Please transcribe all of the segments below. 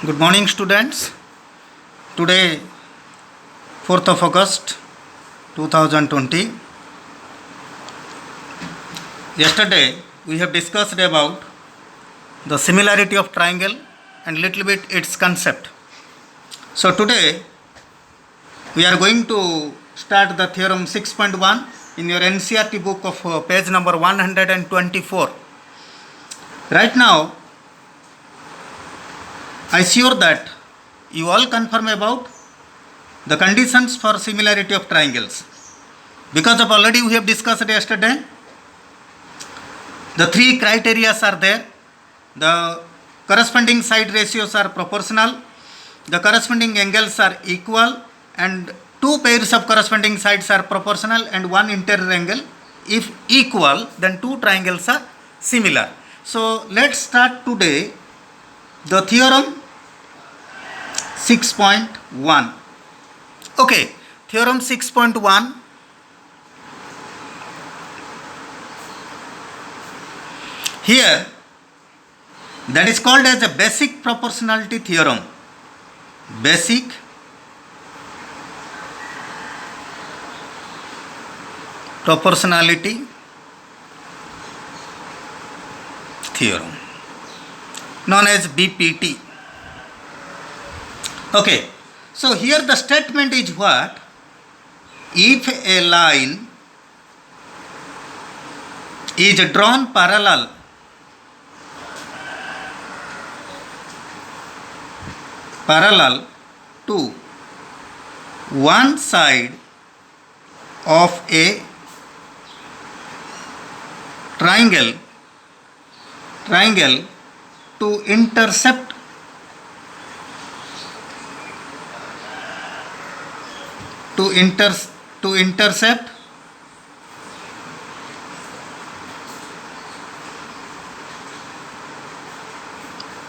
Good morning, students. Today, 4th of August 2020. Yesterday, we have discussed about the similarity of triangle and little bit its concept. So, today, we are going to start the theorem 6.1 in your NCERT book of page number 124. Right now, I sure that you all confirm about the conditions for similarity of triangles. Because of already we have discussed yesterday, the three criteria are there. The corresponding side ratios are proportional, the corresponding angles are equal, and two pairs of corresponding sides are proportional and one interior angle. If equal, then two triangles are similar. So let's start today the theorem 6.1. Okay, theorem 6.1. Here, that is called as a basic proportionality theorem. Basic proportionality theorem, known as BPT. Okay, so here the statement is what? If a line is drawn parallel to one side of a triangle to intercept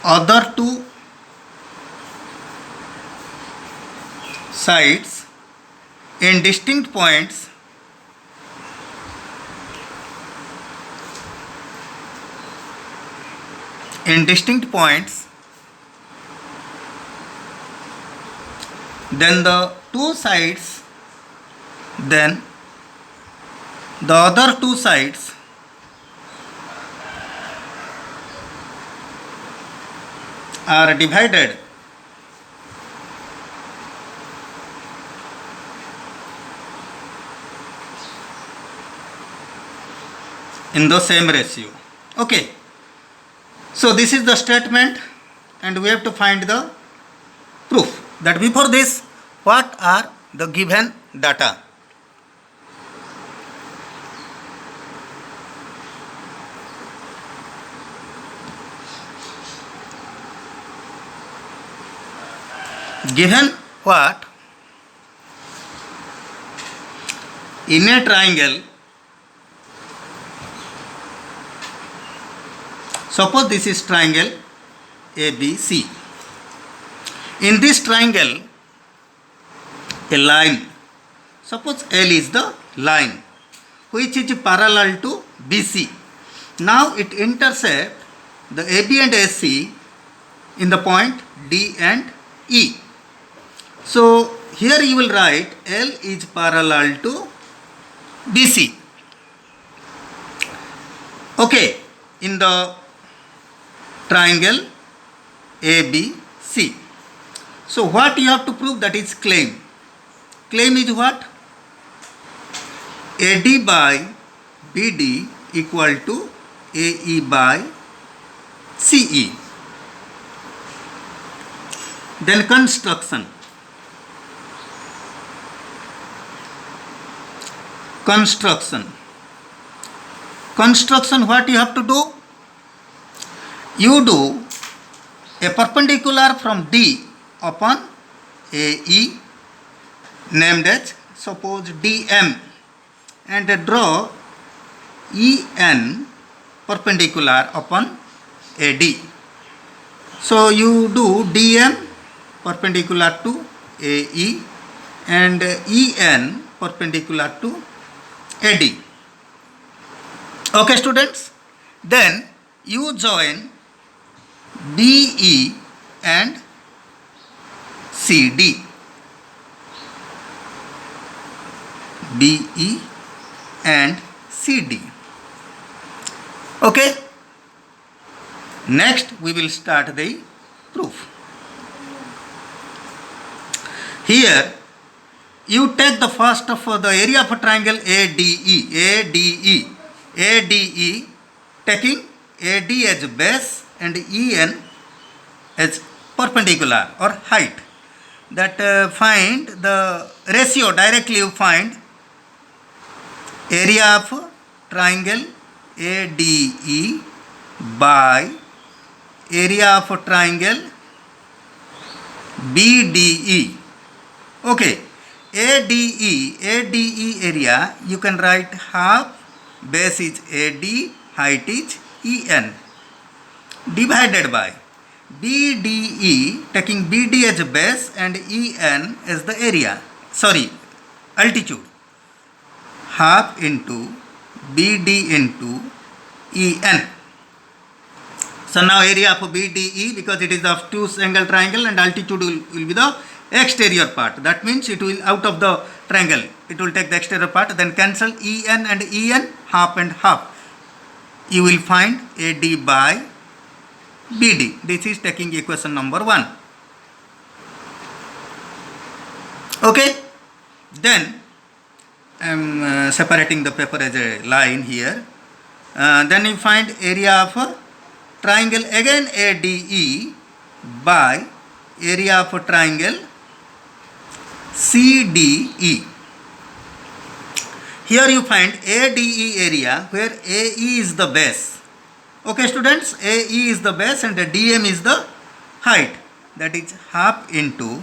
other two sides in distinct points then the other two sides are divided in the same ratio. Okay, so this is the statement and we have to find the proof. That before this, what are the given data? Given what? In a triangle, suppose this is triangle ABC. In this triangle, a line, suppose L is the line which is parallel to BC. Now it intercepts the AB and AC in the point D and E. So here you will write L is parallel to BC. Okay, in the triangle ABC. So what you have to prove? That is claim. Claim is what? AD by BD equal to AE by CE. Then construction. Construction, what you have to do? You do a perpendicular from D upon AE, named as suppose DM, and draw EN perpendicular upon AD. So you do DM perpendicular to AE and EN perpendicular to AD. Okay, students? Then you join BE and CD. BE and CD. Okay. Next we will start the proof. Here you take the first of the area of a triangle ADE, taking AD as base and EN as perpendicular or height. That find the ratio, directly you find area of triangle ADE by area of triangle BDE. Okay, ADE area you can write half, base is AD, height is EN, divided by BDE, taking BD as base and EN as the area, altitude, half into BD into EN. So now area of BDE, because it is of two angle triangle and altitude will be the exterior part. That means it will out of the triangle. It will take the exterior part, then cancel EN and EN, half and half. You will find AD by BD. This is taking equation number 1. Okay. Then I am separating the paper as a line here. Then you find area of a triangle again ADE by area of a triangle CDE. Here you find ADE area where AE is the base. Okay students, AE is the base and the DM is the height. That is half into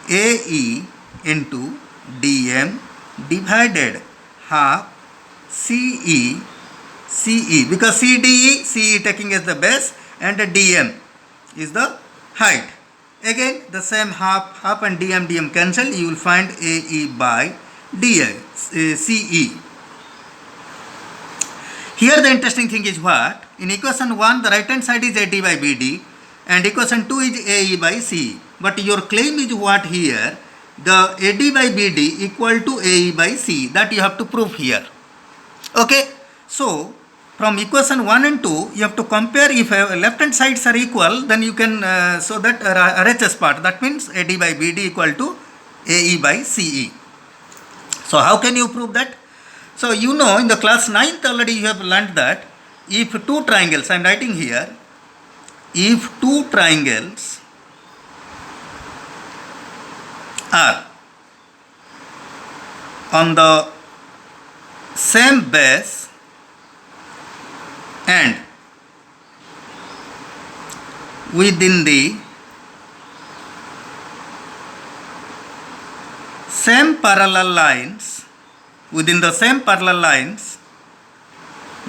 AE into DM divided half CE, because CE taking as the base and the DM is the height. Again the same half and DM cancel, you will find AE by CE. Here the interesting thing is what? In equation 1 the right hand side is AD by BD and equation 2 is AE by CE. But your claim is what here? The AD by BD equal to AE by CE. That you have to prove here. Okay. So from equation 1 and 2 you have to compare. If left hand sides are equal, then you can so that RHS part, that means AD by BD equal to AE by CE. So how can you prove that? So you know in the class 9th already you have learned that if two triangles, I am writing here, if two triangles are on the same base and within the same parallel lines,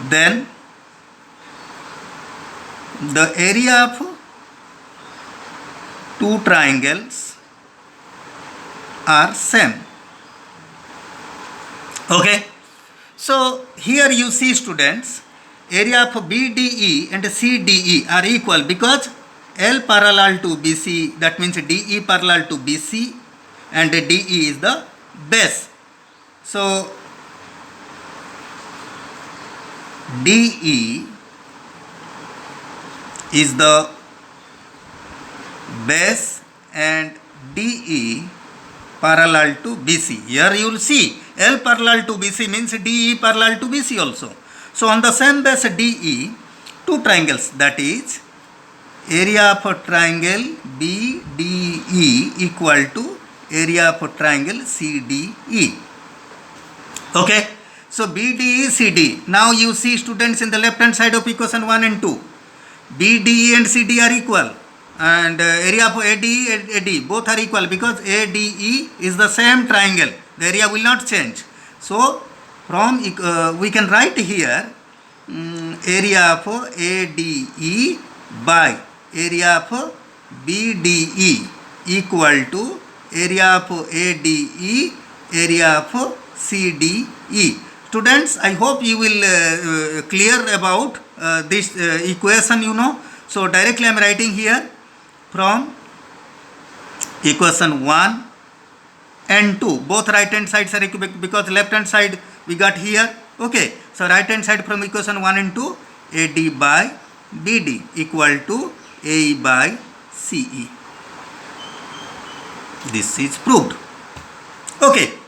then the area of two triangles are same. Okay. So here you see students, area of BDE and CDE are equal because L parallel to BC, that means DE parallel to BC and DE is the base. So DE is the base and DE parallel to BC. Here you will see L parallel to BC means DE parallel to BC also. So on the same base DE, two triangles, that is area of a triangle BDE equal to area of a triangle CDE. Okay. So BDE, CD. Now you see students in the left hand side of equation 1 and 2. BDE and CD are equal. And area of AD both are equal because ADE is the same triangle. The area will not change. So from we can write here area of ADE by area of BDE equal to area of ADE, area of CDE. Students, I hope you will clear about this equation, you know. So directly I am writing here from equation 1 and 2, both right hand sides are equivalent because left hand side we got here. Okay, so right hand side from equation 1 and 2, AD by BD equal to AE by CE. This is proved. Okay.